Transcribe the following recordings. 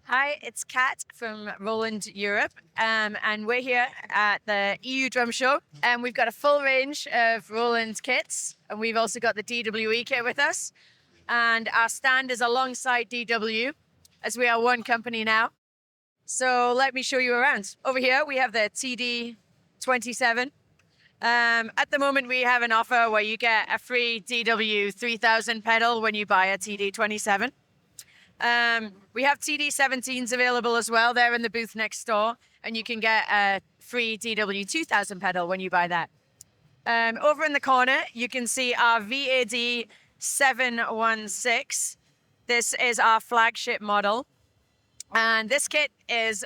Hi, it's Kat from Roland Europe, and we're here at the EU Drum Show, and we've got a full range of Roland kits, and we've also got the DWE kit with us, and our stand is alongside DW, as we are one company now. So let me show you around. Over here, we have the TD27. At the moment, we have an offer where you get a free DW 3000 pedal when you buy a TD27. We have TD17s available as well. They're in the booth next door, and you can get a free DW 2000 pedal when you buy that. Over in the corner, you can see our VAT 716. This is our flagship model, and this kit is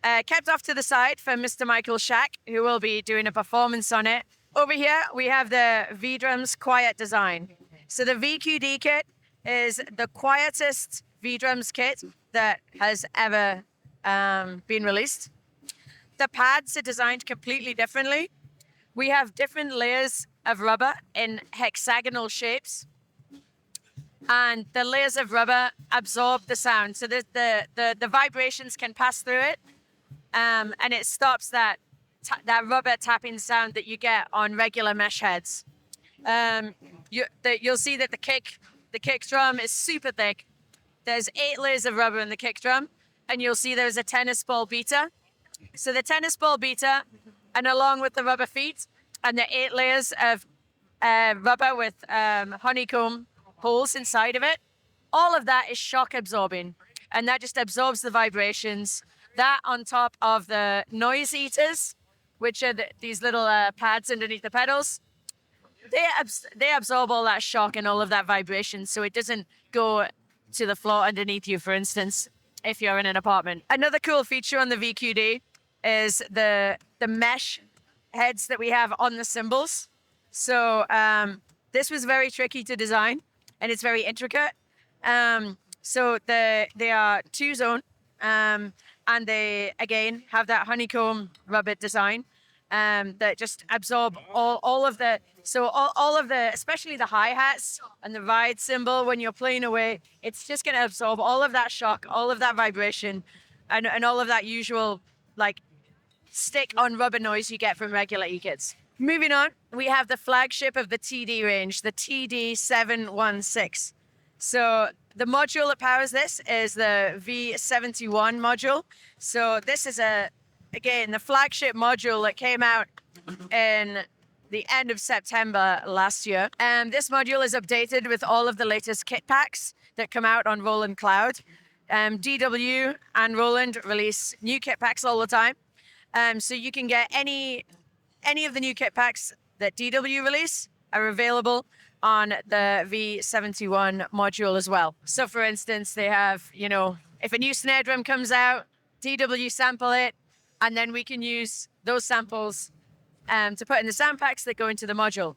kept off to the side for Mr. Michael Shack, who will be doing a performance on it. Over here, we have the V-Drums Quiet Design. So the VQD kit is the quietest V-Drums kit that has ever been released. The pads are designed completely differently. We have different layers of rubber in hexagonal shapes, and the layers of rubber absorb the sound, so the vibrations can pass through it, and it stops that rubber tapping sound that you get on regular mesh heads. You'll see that the kick drum is super thick. There's 8 layers of rubber in the kick drum, and you'll see there's a tennis ball beater. So the tennis ball beater, and along with the rubber feet and the 8 layers of rubber with honeycomb holes inside of it, all of that is shock absorbing, and that just absorbs the vibrations. That on top of the noise eaters, which are these little pads underneath the pedals, they absorb all that shock and all of that vibration, so it doesn't go to the floor underneath you, for instance, if you're in an apartment. Another cool feature on the VQD is the mesh heads that we have on the cymbals. So this was very tricky to design, and it's very intricate. So they are 2-zone, and they, again, have that honeycomb rubber design that just absorb all of the, especially the hi-hats and the ride cymbal when you're playing away, it's just going to absorb all of that shock, all of that vibration, and all of that usual, like, stick on rubber noise you get from regular e-kits. Moving on, we have the flagship of the TD range, the TD716. So the module that powers this is the V71 module. So this is again, the flagship module that came out in the end of September last year. And this module is updated with all of the latest kit packs that come out on Roland Cloud. DW and Roland release new kit packs all the time. So you can get any of the new kit packs that DW release are available on the V71 module as well. So for instance, they have, if a new snare drum comes out, DW sample it, and then we can use those samples to put in the sound packs that go into the module.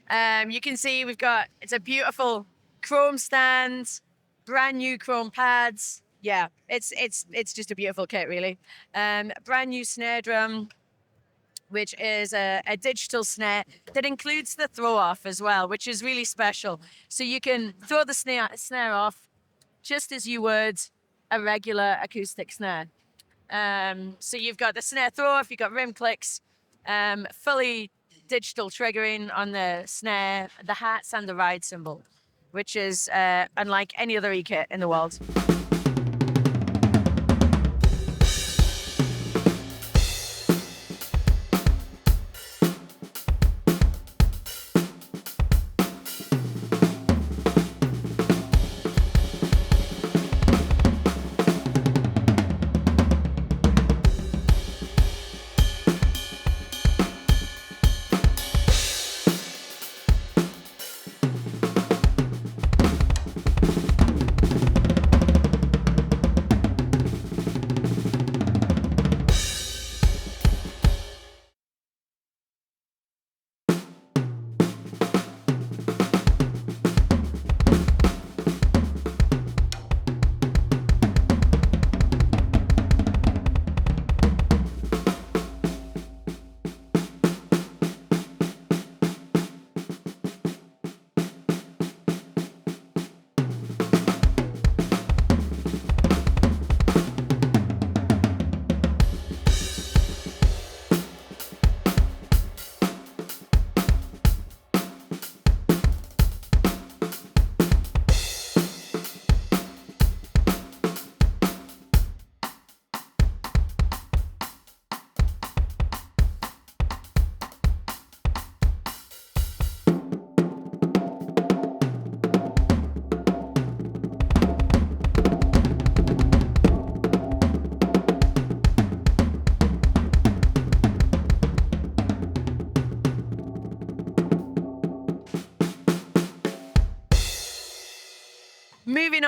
You can see it's a beautiful chrome stand, brand new chrome pads. Yeah, it's just a beautiful kit, really. Brand new snare drum, which is a digital snare that includes the throw off as well, which is really special. So you can throw the snare off just as you would a regular acoustic snare. So you've got the snare throw off, you've got rim clicks, fully digital triggering on the snare, the hats, and the ride cymbal, which is unlike any other e-kit in the world.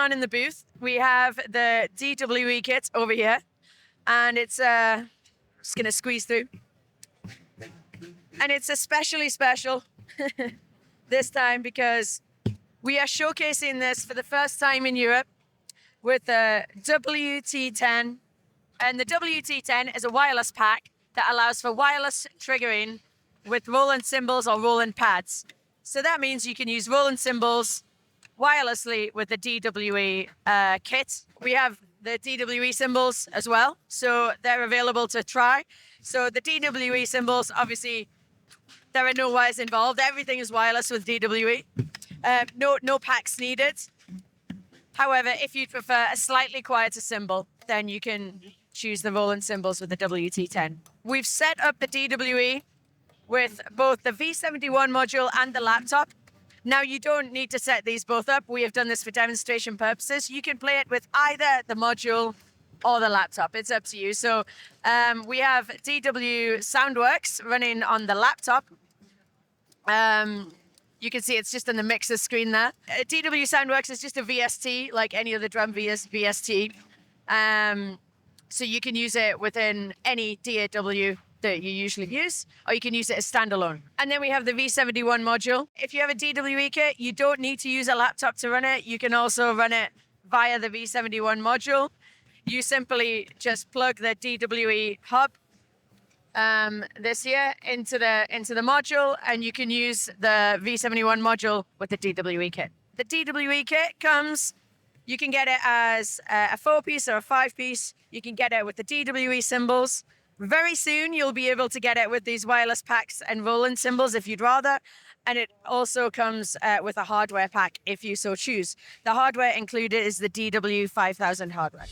on in the booth, we have the DWE kit over here, and it's just gonna squeeze through, and it's especially special this time because we are showcasing this for the first time in Europe with the WT10, and the WT10 is a wireless pack that allows for wireless triggering with Roland cymbals or Roland pads. So that means you can use Roland cymbals wirelessly with the DWE kit. We have the DWE cymbals as well, so they're available to try. So the DWE cymbals, obviously, there are no wires involved. Everything is wireless with DWE. No packs needed. However, if you prefer a slightly quieter cymbal, then you can choose the Roland cymbals with the WT10. We've set up the DWE with both the V71 module and the laptop. Now, you don't need to set these both up. We have done this for demonstration purposes. You can play it with either the module or the laptop. It's up to you. So we have DW Soundworks running on the laptop. You can see it's just on the mixer screen there. DW Soundworks is just a VST, like any other drum VST. So you can use it within any DAW that you usually use, or you can use it as standalone. And then we have the V71 module. If you have a DWE kit, you don't need to use a laptop to run it. You can also run it via the V71 module. You simply just plug the DWE hub this here into the module, and you can use the V71 module with the DWE kit. The DWE kit comes, you can get it as a 4-piece or a 5-piece. You can get it with the DWE cymbals. Very soon, you'll be able to get it with these wireless packs and Roland cymbals if you'd rather. And it also comes with a hardware pack if you so choose. The hardware included is the DW 5000 hardware.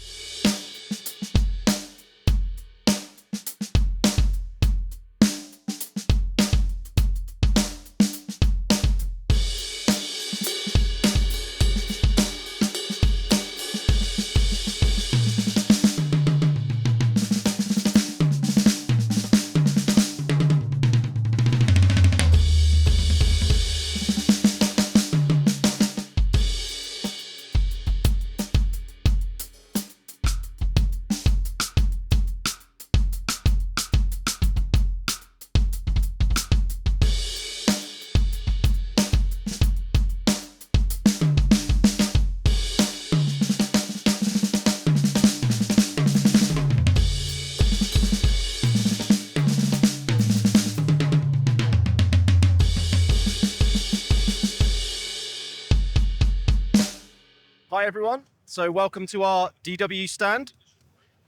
Hi everyone, so welcome to our DW stand.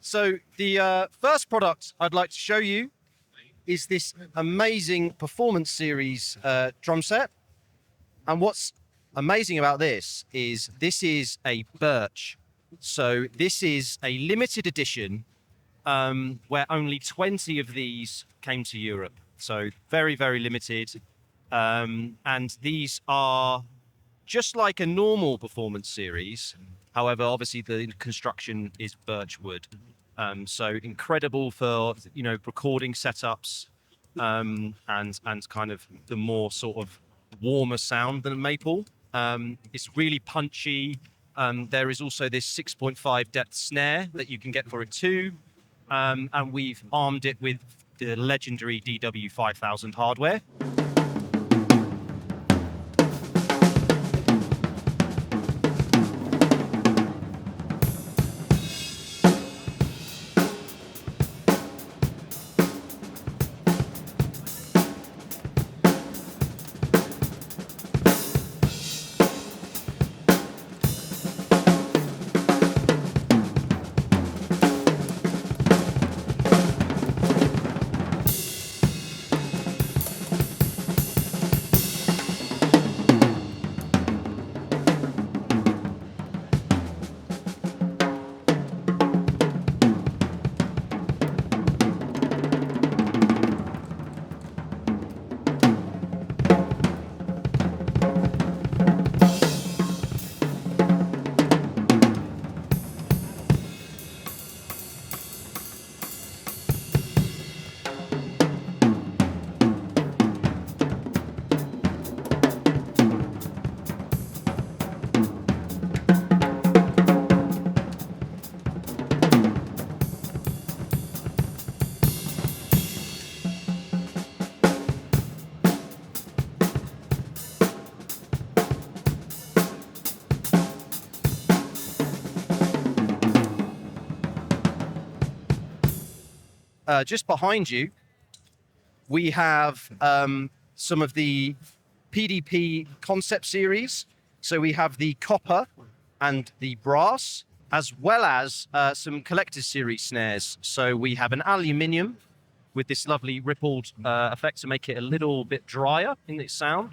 So the first product I'd like to show you is this amazing Performance Series drum set. And what's amazing about this is a birch. So this is a limited edition where only 20 of these came to Europe. So very, very limited. And these are just like a normal Performance Series. However, obviously the construction is birch wood. So incredible for, recording setups and kind of the more sort of warmer sound than maple. It's really punchy. There is also this 6.5 depth snare that you can get for it too. And we've armed it with the legendary DW 5000 hardware. just behind you, we have some of the PDP concept series. So we have the copper and the brass, as well as some collector's series snares. So we have an aluminium with this lovely rippled effect to make it a little bit drier in its sound,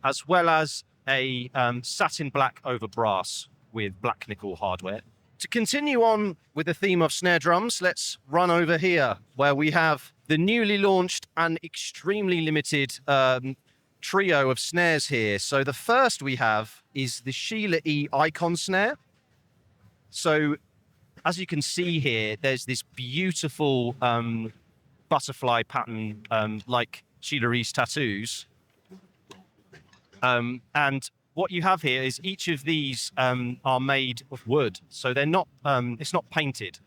as well as a satin black over brass with black nickel hardware. To continue on with the theme of snare drums, let's run over here where we have the newly launched and extremely limited trio of snares here. So the first we have is the Sheila E Icon snare. So as you can see here, there's this beautiful butterfly pattern like Sheila E's tattoos. And what you have here is each of these are made of wood, so they're not. It's not painted.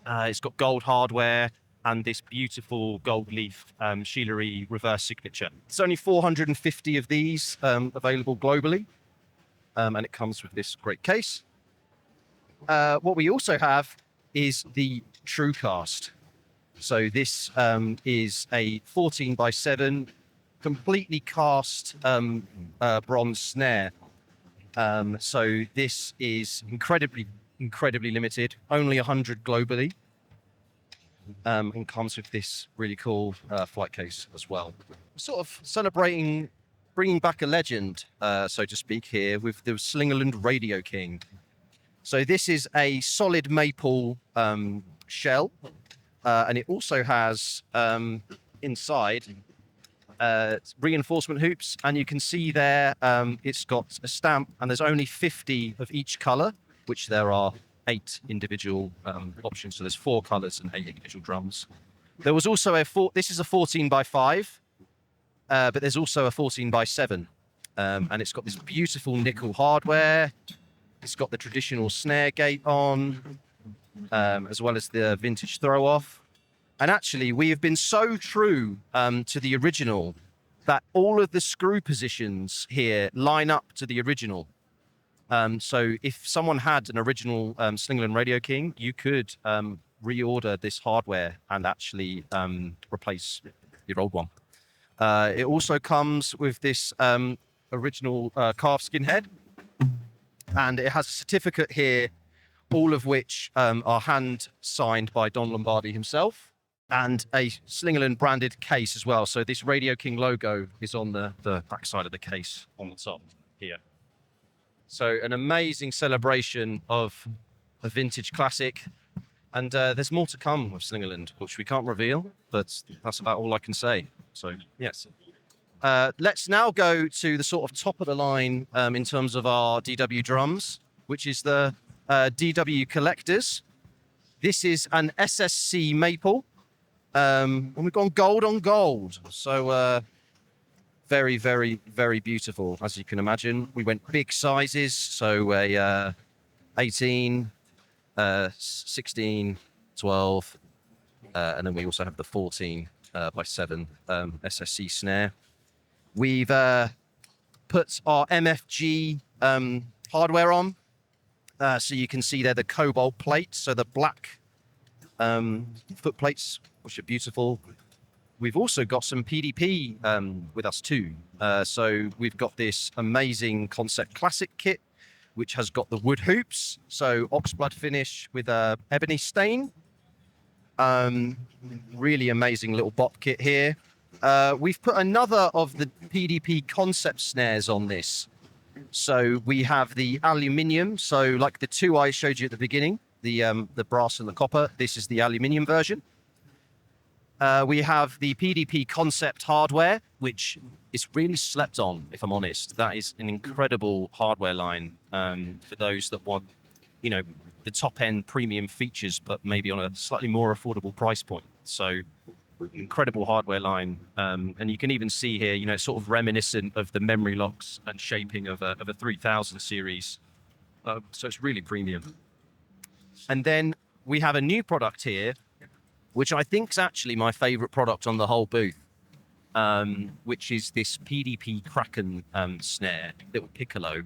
It's got gold hardware and this beautiful gold leaf Sheila E reverse signature. It's only 450 of these available globally, and it comes with this great case. What we also have is the TrueCast. So this is a 14x7 completely cast bronze snare. So this is incredibly limited, only 100 globally, and comes with this really cool flight case as well. Sort of celebrating, bringing back a legend, so to speak, here with the Slingerland Radio King. So this is a solid maple shell, and it also has inside reinforcement hoops, and you can see there it's got a stamp, and there's only 50 of each color, which there are 8 individual options. So there's 4 colors and 8 individual drums. There was also this is a 14x5, but there's also a 14x7, and it's got this beautiful nickel hardware. It's got the traditional snare gate on, as well as the vintage throw off. And actually, we have been so true to the original that all of the screw positions here line up to the original. So if someone had an original Slingerland Radio King, you could reorder this hardware and actually replace your old one. It also comes with this original carved skin head, and it has a certificate here, all of which are hand signed by Don Lombardi himself, and a Slingerland branded case as well. So this Radio King logo is on the back side of the case on the top here. So an amazing celebration of a vintage classic. And there's more to come with Slingerland, which we can't reveal, but that's about all I can say. So, yes. Let's now go to the sort of top of the line in terms of our DW drums, which is the DW Collectors. This is an SSC maple. And we've gone gold on gold. So very, very, very beautiful, as you can imagine. We went big sizes, so a 18, 16, 12, and then we also have the 14 by 7 SSC snare. We've put our MFG hardware on, so you can see there the cobalt plates, so the black foot plates, which are beautiful. We've also got some PDP with us too. So we've got this amazing Concept Classic kit, which has got the wood hoops, so oxblood finish with a ebony stain. Really amazing little bop kit here. We've put another of the PDP concept snares on this. So we have the aluminium, so like the 2 I showed you at the beginning, the brass and the copper. This is the aluminium version. We have the PDP concept hardware, which is really slept on, if I'm honest. That is an incredible hardware line for those that want, you know, the top end premium features, but maybe on a slightly more affordable price point. So incredible hardware line. And you can even see here, you know, sort of reminiscent of the memory locks and shaping of a 3000 series. So it's really premium. And then we have a new product here, which I think is actually my favorite product on the whole booth, which is this PDP Kraken snare, little piccolo.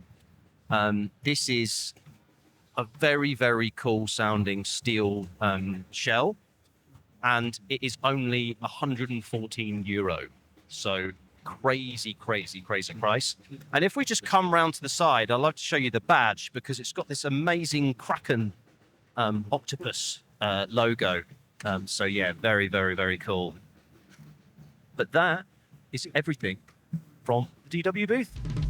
This is a very, very cool sounding steel shell, and it is only 114 euro. So crazy, crazy, crazy price. And if we just come round to the side, I'd like to show you the badge because it's got this amazing Kraken octopus logo. So yeah, very, very, very cool. But that is everything from the DW booth.